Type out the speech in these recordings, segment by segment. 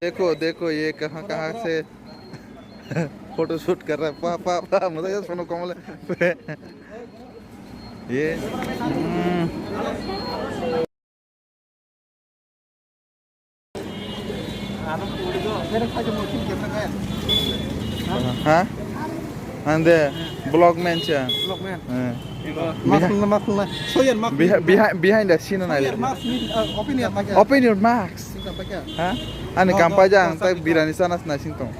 देखो देखो ये कहाँ कहाँ से फोटो शूट कर रहा है पा मतलब सुनो कमल ये हाँ अंदे ब्लॉगमैन चा behind the scene open your mask हाँ ane kampai jang tai birani sana nasing tong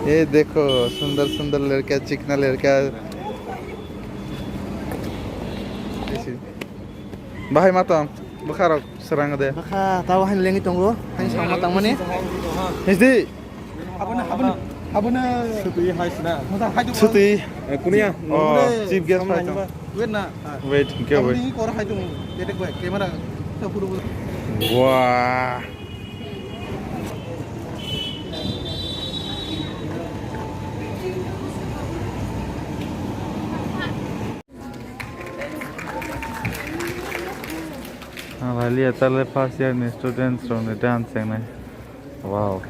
ये देखो सुंदर सुंदर लड़का चिकना लड़का बाहाय मातम बखारok serang deh Baka tahu hanya lengi tunggu hanya sama matang mana Hizdi abuna Suti hai sana. Suti Kunia. oh chief guest phải không wait na wait क्या wait ini kor hai tung jadi gue kamera kita puru wah Vali atale first year ni students from the dancing na wow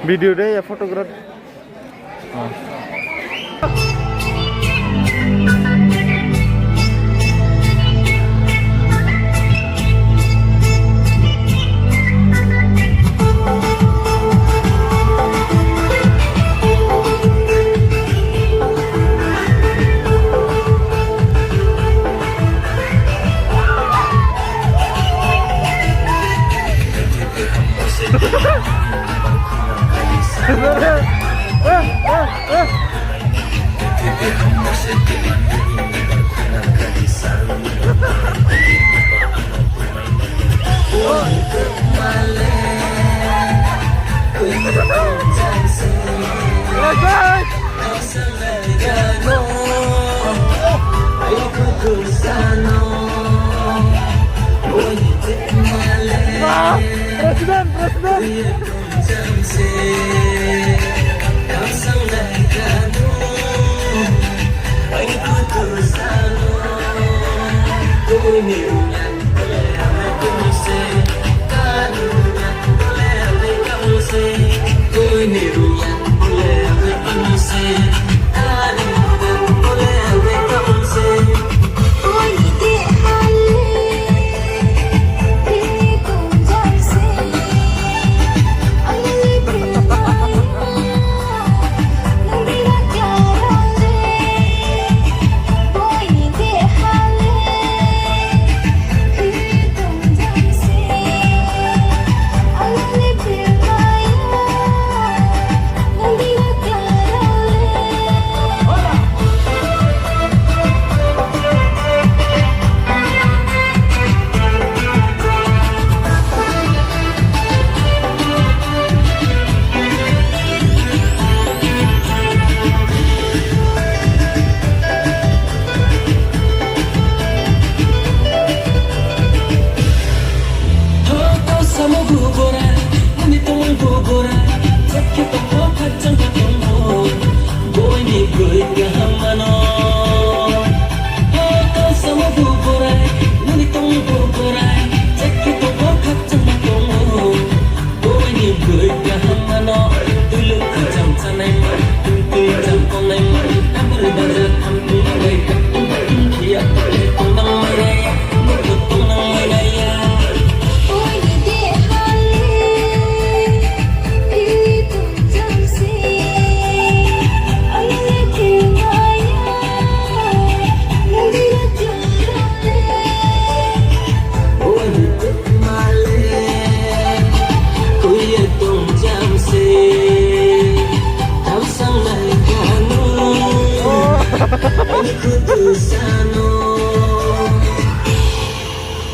Video deh ya fotografi.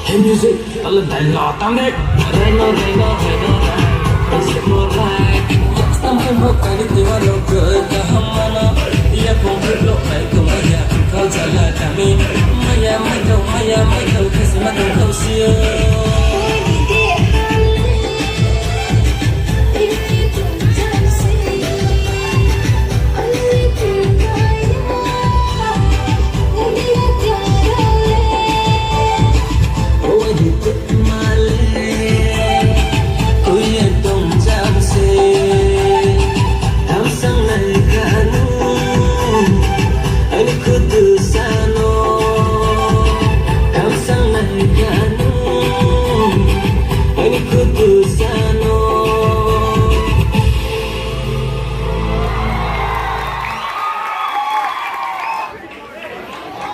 Hey music, alle dein Laut am Deck. Reno, Reno, Reno, Reno, more like. Stampen ho kari diwalo koi kahamana. Ya pongre lo kai kumaya kau jala kami. Maya mai kau kesi ma kau siyo.